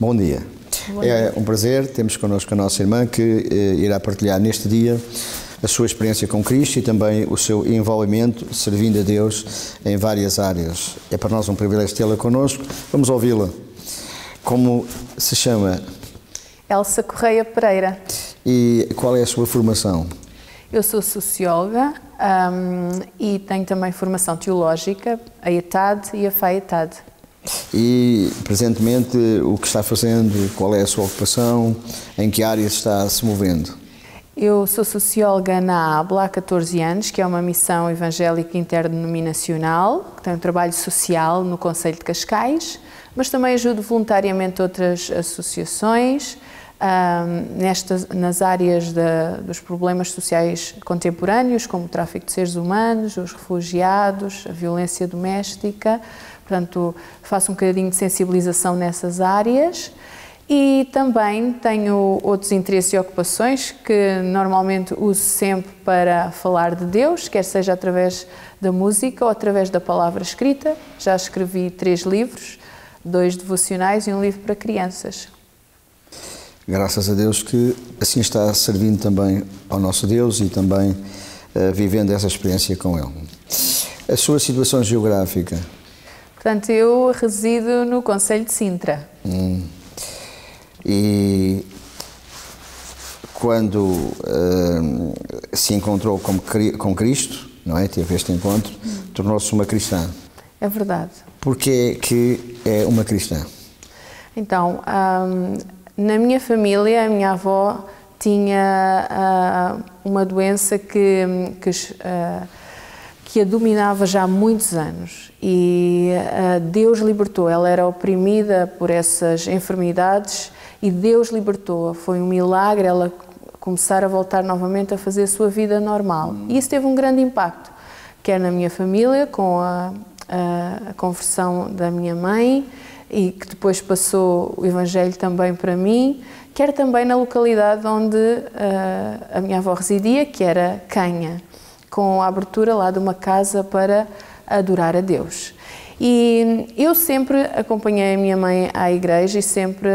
Bom dia. É um prazer, temos connosco a nossa irmã que irá partilhar neste dia a sua experiência com Cristo e também o seu envolvimento servindo a Deus em várias áreas. É para nós um privilégio tê-la connosco. Vamos ouvi-la. Como se chama? Elsa Correia Pereira. E qual é a sua formação? Eu sou socióloga e tenho também formação teológica, a ETAD e a FAETAD. E, presentemente, o que está fazendo, qual é a sua ocupação, em que áreas está se movendo? Eu sou socióloga na ABLA há 14 anos, que é uma missão evangélica interdenominacional, que tem um trabalho social no Concelho de Cascais, mas também ajudo voluntariamente outras associações nas áreas dos problemas sociais contemporâneos, como o tráfico de seres humanos, os refugiados, a violência doméstica. Portanto, faço um bocadinho de sensibilização nessas áreas e também tenho outros interesses e ocupações que normalmente uso sempre para falar de Deus, quer seja através da música ou através da palavra escrita. Já escrevi 3 livros, 2 devocionais e um livro para crianças. Graças a Deus que assim está servindo também ao nosso Deus e também vivendo essa experiência com Ele. A sua situação geográfica? Portanto, eu resido no Concelho de Sintra. E quando se encontrou com Cristo, não é? Teve este encontro, tornou-se uma cristã. É verdade. Porquê que é uma cristã? Então, na minha família, a minha avó tinha uma doença que a dominava já há muitos anos e Deus libertou. Ela era oprimida por essas enfermidades e Deus libertou-a. Foi um milagre ela começar a voltar novamente a fazer a sua vida normal. E isso teve um grande impacto, quer na minha família, com a conversão da minha mãe e que depois passou o Evangelho também para mim, quer também na localidade onde a minha avó residia, que era Canha, com a abertura lá de uma casa para adorar a Deus. E eu sempre acompanhei a minha mãe à igreja e sempre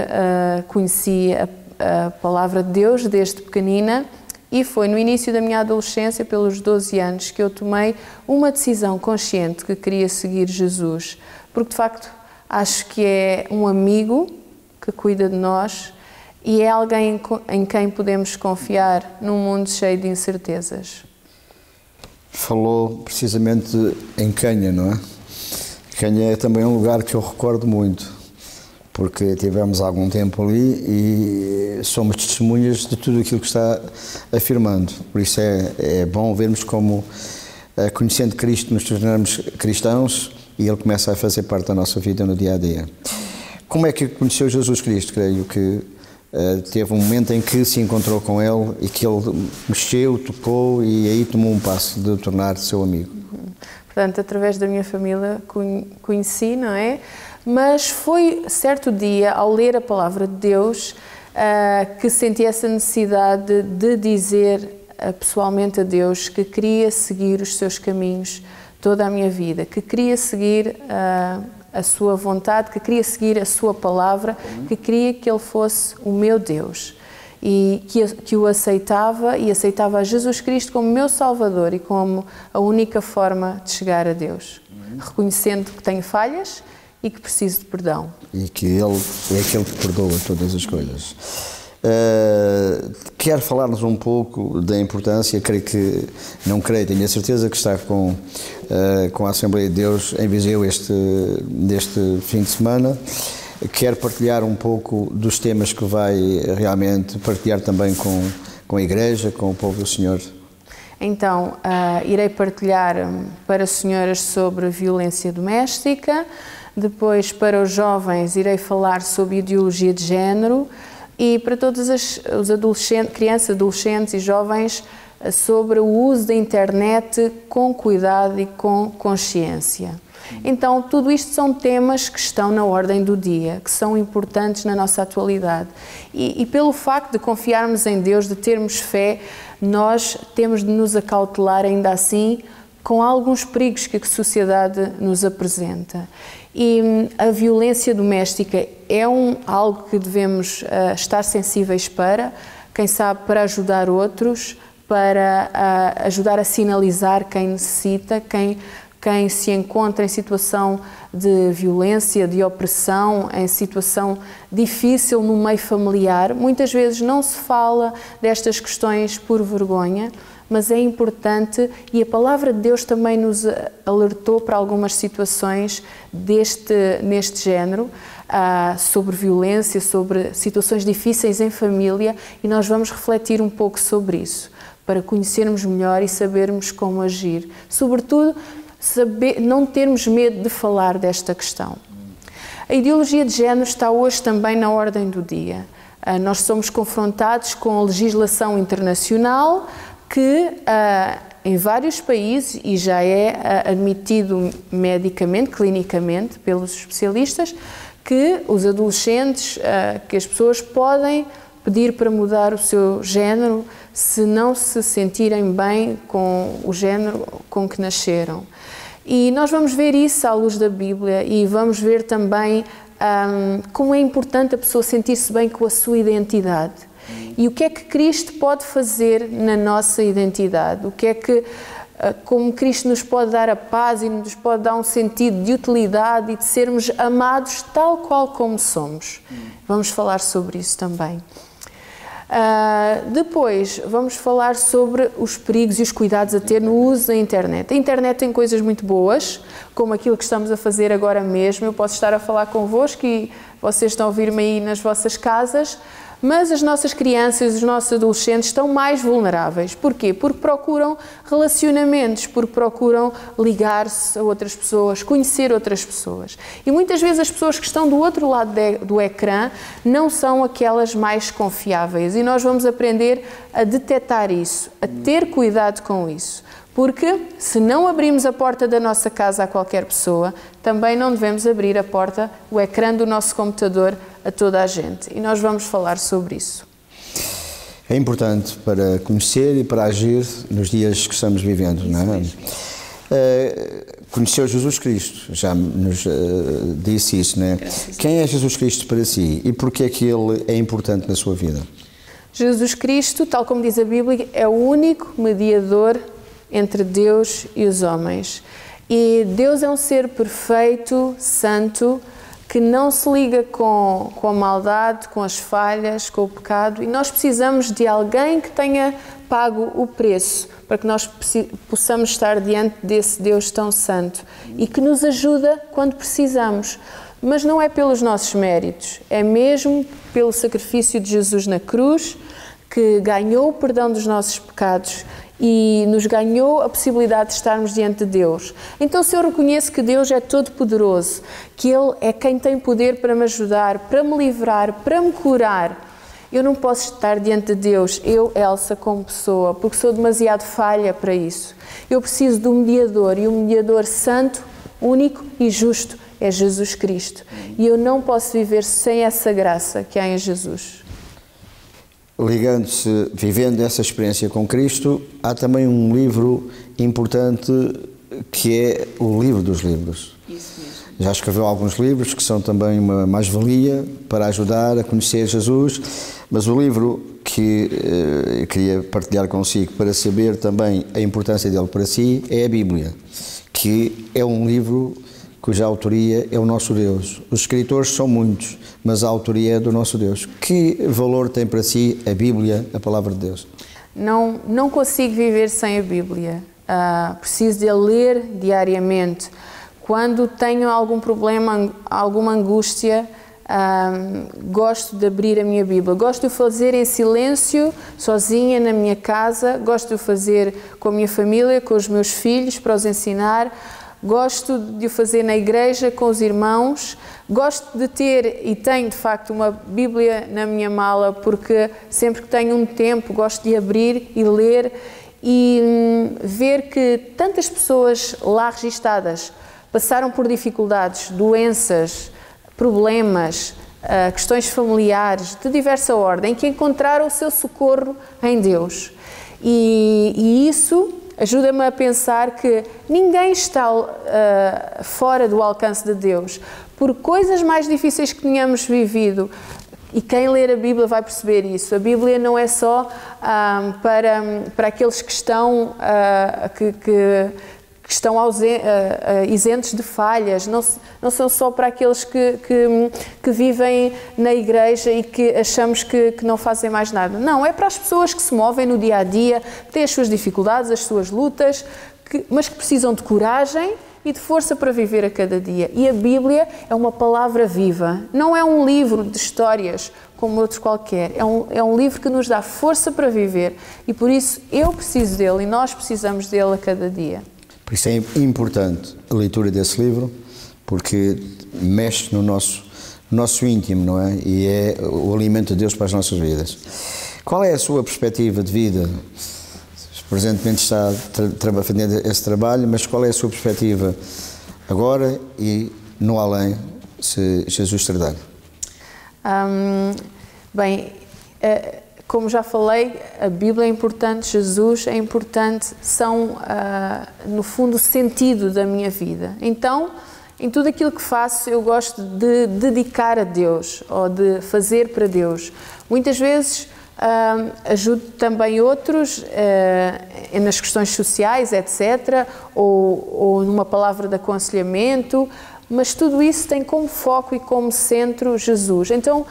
conheci a palavra de Deus desde pequenina, e foi no início da minha adolescência, pelos 12 anos, que eu tomei uma decisão consciente que queria seguir Jesus, porque de facto acho que é um amigo que cuida de nós e é alguém em quem podemos confiar num mundo cheio de incertezas. Falou precisamente em Canha, não é? Canha é também um lugar que eu recordo muito, porque tivemos algum tempo ali e somos testemunhas de tudo aquilo que está afirmando. Por isso é bom vermos como, conhecendo Cristo, nos tornamos cristãos e Ele começa a fazer parte da nossa vida no dia-a-dia. Como é que conheceu Jesus Cristo? Creio que teve um momento em que se encontrou com Ele e que Ele mexeu, tocou e aí tomou um passo de tornar seu amigo. Portanto, através da minha família conheci, não é? Mas foi certo dia, ao ler a palavra de Deus, que senti essa necessidade de dizer pessoalmente a Deus que queria seguir os seus caminhos toda a minha vida, que queria seguir a sua vontade, que queria seguir a sua palavra, que queria que Ele fosse o meu Deus e que o aceitava e aceitava a Jesus Cristo como meu Salvador e como a única forma de chegar a Deus, reconhecendo que tenho falhas e que preciso de perdão. E que Ele é aquele que perdoa todas as coisas. Quer falar-nos um pouco da importância, tenho a certeza que está com a Assembleia de Deus em Viseu deste fim de semana. Quer partilhar um pouco dos temas que vai realmente partilhar também com a Igreja, com o povo do Senhor? Então, irei partilhar para as senhoras sobre violência doméstica, depois para os jovens irei falar sobre ideologia de género e para todos os adolescentes, crianças, adolescentes e jovens sobre o uso da internet com cuidado e com consciência. Então, tudo isto são temas que estão na ordem do dia, que são importantes na nossa atualidade. E pelo facto de confiarmos em Deus, de termos fé, nós temos de nos acautelar ainda assim com alguns perigos que a sociedade nos apresenta. E a violência doméstica é algo que devemos estar sensíveis para, quem sabe para ajudar outros, para ajudar a sinalizar quem necessita, quem se encontra em situação de violência, de opressão, em situação difícil no meio familiar. Muitas vezes não se fala destas questões por vergonha, mas é importante, e a palavra de Deus também nos alertou para algumas situações neste género, sobre violência, sobre situações difíceis em família, e nós vamos refletir um pouco sobre isso, para conhecermos melhor e sabermos como agir. Sobretudo, não termos medo de falar desta questão. A ideologia de género está hoje também na ordem do dia. Nós somos confrontados com a legislação internacional que em vários países, e já é admitido medicamente, clinicamente, pelos especialistas, que os adolescentes, que as pessoas podem pedir para mudar o seu género se não se sentirem bem com o género com que nasceram. E nós vamos ver isso à luz da Bíblia e vamos ver também como é importante a pessoa sentir-se bem com a sua identidade. E o que é que Cristo pode fazer na nossa identidade? O que é que, como Cristo nos pode dar a paz e nos pode dar um sentido de utilidade e de sermos amados tal qual como somos. Vamos falar sobre isso também. Depois vamos falar sobre os perigos e os cuidados a ter no uso da internet. A internet tem coisas muito boas, como aquilo que estamos a fazer agora mesmo. Eu posso estar a falar convosco e vocês estão a ouvir-me aí nas vossas casas, mas as nossas crianças, os nossos adolescentes estão mais vulneráveis. Porquê? Porque procuram relacionamentos, porque procuram ligar-se a outras pessoas, conhecer outras pessoas. E muitas vezes as pessoas que estão do outro lado do ecrã não são aquelas mais confiáveis. E nós vamos aprender a detectar isso, a ter cuidado com isso. Porque se não abrimos a porta da nossa casa a qualquer pessoa, também não devemos abrir a porta, o ecrã do nosso computador a toda a gente. E nós vamos falar sobre isso. É importante para conhecer e para agir nos dias que estamos vivendo, não é? Conheceu Jesus Cristo, já nos disse isso, não é? Quem é Jesus Cristo para si e porquê é que Ele é importante na sua vida? Jesus Cristo, tal como diz a Bíblia, é o único mediador entre Deus e os homens. E Deus é um ser perfeito, santo, que não se liga com a maldade, com as falhas, com o pecado, e nós precisamos de alguém que tenha pago o preço para que nós possamos estar diante desse Deus tão santo e que nos ajuda quando precisamos. Mas não é pelos nossos méritos, é mesmo pelo sacrifício de Jesus na cruz, que ganhou o perdão dos nossos pecados e nos ganhou a possibilidade de estarmos diante de Deus. Então, se eu reconheço que Deus é todo-poderoso, que Ele é quem tem poder para me ajudar, para me livrar, para me curar, eu não posso estar diante de Deus, eu, Elsa, como pessoa, porque sou demasiado falha para isso. Eu preciso de um mediador, e um mediador santo, único e justo é Jesus Cristo. E eu não posso viver sem essa graça que há em Jesus. Ligando-se, vivendo essa experiência com Cristo, há também um livro importante que é o livro dos livros. Isso mesmo. Já escreveu alguns livros que são também uma mais-valia para ajudar a conhecer Jesus, mas o livro que eu queria partilhar consigo para saber também a importância dele para si é a Bíblia, que é um livro cuja autoria é o nosso Deus. Os escritores são muitos, mas a autoria é do nosso Deus. Que valor tem para si a Bíblia, a Palavra de Deus? Não consigo viver sem a Bíblia. Preciso de a ler diariamente. Quando tenho algum problema, alguma angústia, gosto de abrir a minha Bíblia. Gosto de o fazer em silêncio, sozinha na minha casa. Gosto de o fazer com a minha família, com os meus filhos, para os ensinar. Gosto de o fazer na igreja, com os irmãos. Gosto de ter, e tenho de facto, uma Bíblia na minha mala, porque sempre que tenho um tempo gosto de abrir e ler e ver que tantas pessoas lá registadas passaram por dificuldades, doenças, problemas, questões familiares de diversa ordem, que encontraram o seu socorro em Deus. E isso ajuda-me a pensar que ninguém está fora do alcance de Deus. Por coisas mais difíceis que tenhamos vivido, e quem ler a Bíblia vai perceber isso, a Bíblia não é só para aqueles que estão, que estão isentos de falhas, não são só para aqueles que vivem na igreja e que achamos que não fazem mais nada. Não, é para as pessoas que se movem no dia-a-dia, que têm as suas dificuldades, as suas lutas, mas que precisam de coragem e de força para viver a cada dia. E a Bíblia é uma palavra viva, não é um livro de histórias como outros qualquer, é um livro que nos dá força para viver e por isso eu preciso dele e nós precisamos dele a cada dia. Por isso é importante a leitura desse livro, porque mexe no nosso íntimo, não é? E é o alimento de Deus para as nossas vidas. Qual é a sua perspectiva de vida? Presentemente está a fazer esse trabalho, mas qual é a sua perspectiva agora e no além, se Jesus tardar? Como já falei, a Bíblia é importante, Jesus é importante, são, no fundo, o sentido da minha vida. Então, em tudo aquilo que faço, eu gosto de dedicar a Deus, ou de fazer para Deus. Muitas vezes ajudo também outros nas questões sociais, etc., ou numa palavra de aconselhamento, mas tudo isso tem como foco e como centro Jesus. Então,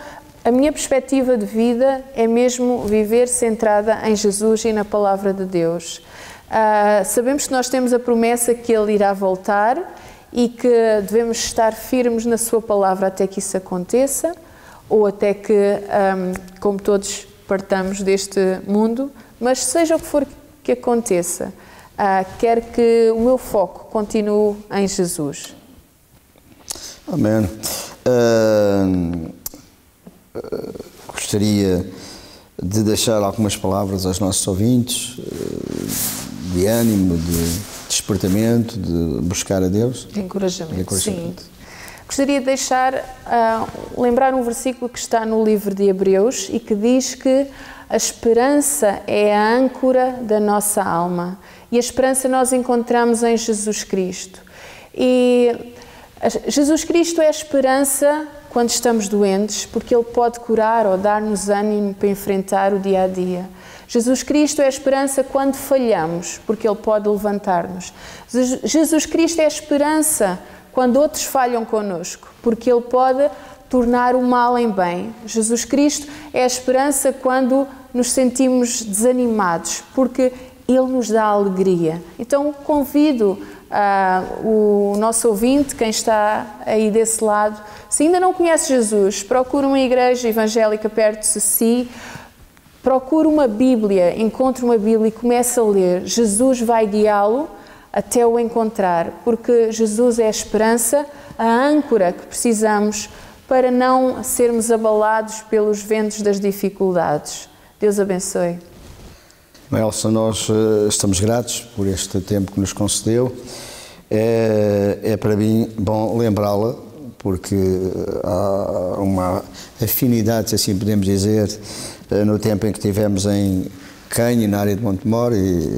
a minha perspectiva de vida é mesmo viver centrada em Jesus e na palavra de Deus. Sabemos que nós temos a promessa que Ele irá voltar e que devemos estar firmes na sua palavra até que isso aconteça, ou até que, como todos, partamos deste mundo, mas seja o que for que aconteça, quero que o meu foco continue em Jesus. Amém. Gostaria de deixar algumas palavras aos nossos ouvintes, de ânimo, de despertamento, de buscar a Deus. De encorajamento, sim. Gostaria de lembrar um versículo que está no livro de Hebreus e que diz que a esperança é a âncora da nossa alma. E a esperança nós encontramos em Jesus Cristo. E Jesus Cristo é a esperança quando estamos doentes, porque Ele pode curar ou dar-nos ânimo para enfrentar o dia-a-dia. Jesus Cristo é a esperança quando falhamos, porque Ele pode levantar-nos. Jesus Cristo é a esperança quando outros falham connosco, porque Ele pode tornar o mal em bem. Jesus Cristo é a esperança quando nos sentimos desanimados, porque Ele nos dá alegria. Então, convido o nosso ouvinte, quem está aí desse lado, se ainda não conhece Jesus, procure uma igreja evangélica perto de si, procure uma Bíblia, encontre uma Bíblia e comece a ler. Jesus vai guiá-lo até o encontrar, porque Jesus é a esperança, a âncora que precisamos para não sermos abalados pelos ventos das dificuldades. Deus abençoe. Elsa, nós estamos gratos por este tempo que nos concedeu. É para mim bom lembrá-la, porque há uma afinidade, se assim podemos dizer, no tempo em que estivemos em Canha, na área de Montemor, e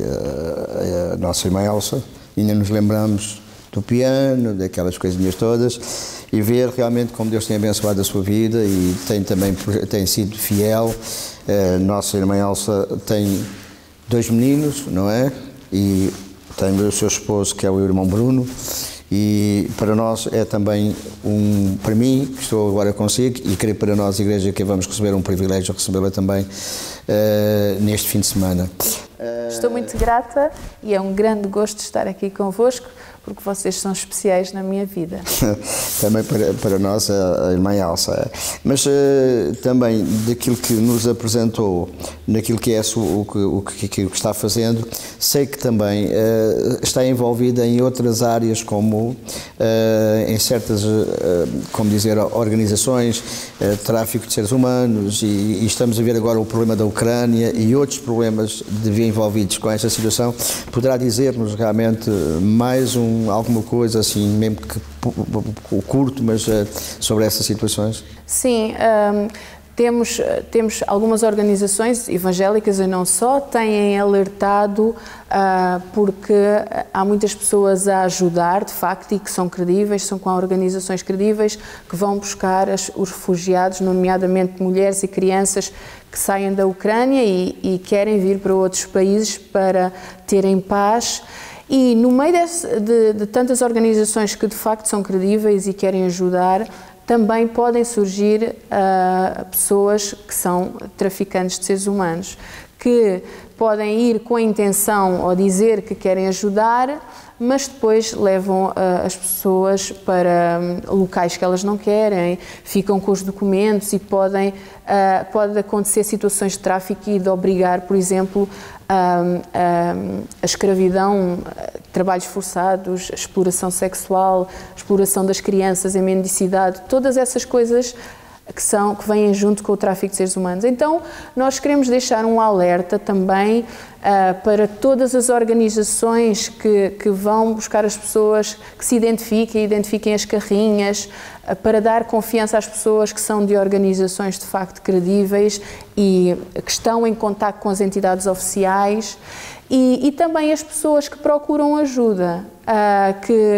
a nossa irmã Elsa, ainda nos lembramos do piano, daquelas coisinhas todas, e ver realmente como Deus tem abençoado a sua vida e tem sido fiel. A nossa irmã Elsa tem 2 meninos, não é? E tem o seu esposo, que é o irmão Bruno, e para nós é também para mim, que estou agora consigo, e creio para nós, igreja, que vamos receber um privilégio, recebê-la também neste fim de semana. Estou muito grata e é um grande gosto estar aqui convosco, porque vocês são especiais na minha vida. Também para nós, a irmã Elsa. Mas também daquilo que nos apresentou, naquilo que é o que está fazendo, sei que também está envolvida em outras áreas, como em certas, como dizer, organizações, tráfico de seres humanos, e estamos a ver agora o problema da Ucrânia e outros problemas envolvidos com esta situação. Poderá dizer-nos realmente mais alguma coisa, assim, mesmo que curto, mas sobre essas situações? Sim, Temos algumas organizações evangélicas e não só, têm alertado porque há muitas pessoas a ajudar, de facto, e que são credíveis, são com organizações credíveis, que vão buscar os refugiados, nomeadamente mulheres e crianças que saem da Ucrânia e querem vir para outros países para terem paz. E no meio de tantas organizações que de facto são credíveis e querem ajudar, também podem surgir pessoas que são traficantes de seres humanos, que podem ir com a intenção ou dizer que querem ajudar, mas depois levam as pessoas para locais que elas não querem, ficam com os documentos e pode acontecer situações de tráfico e de obrigar, por exemplo, a escravidão, trabalhos forçados, a exploração sexual, a exploração das crianças, a mendicidade, todas essas coisas que vêm junto com o tráfico de seres humanos. Então, nós queremos deixar um alerta também para todas as organizações que vão buscar as pessoas, que se identifiquem as carrinhas, para dar confiança às pessoas que são de organizações de facto credíveis e que estão em contacto com as entidades oficiais. E também as pessoas que procuram ajuda,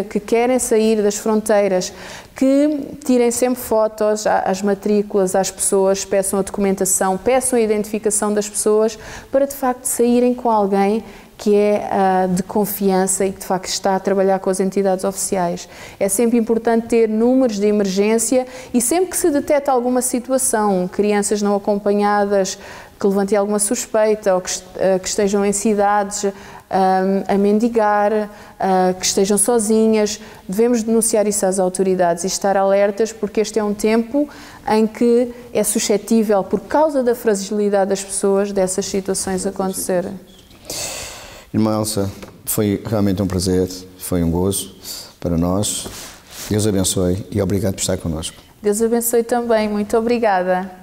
que querem sair das fronteiras, que tirem sempre fotos às matrículas, às pessoas, peçam a documentação, peçam a identificação das pessoas para de facto saírem com alguém que é de confiança e que de facto está a trabalhar com as entidades oficiais. É sempre importante ter números de emergência e sempre que se detecta alguma situação, crianças não acompanhadas, que levantem alguma suspeita ou que estejam em cidades a mendigar, que estejam sozinhas, devemos denunciar isso às autoridades e estar alertas, porque este é um tempo em que é suscetível, por causa da fragilidade das pessoas, dessas situações acontecerem. Irmã Elsa, foi realmente um prazer, foi um gozo para nós. Deus abençoe e obrigado por estar connosco. Deus abençoe também, muito obrigada.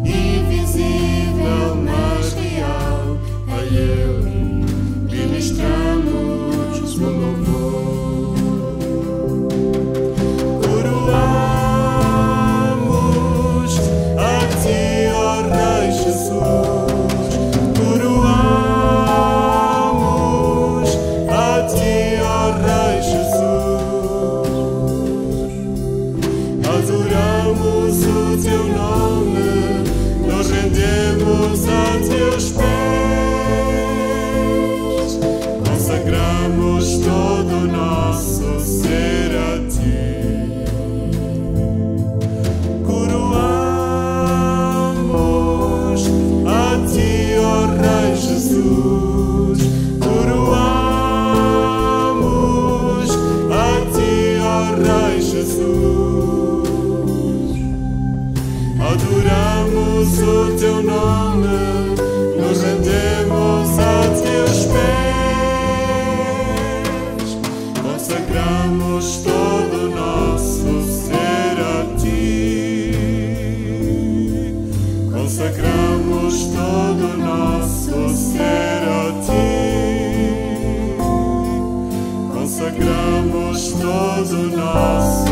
Invisível, mas real, a Ele todo nosso.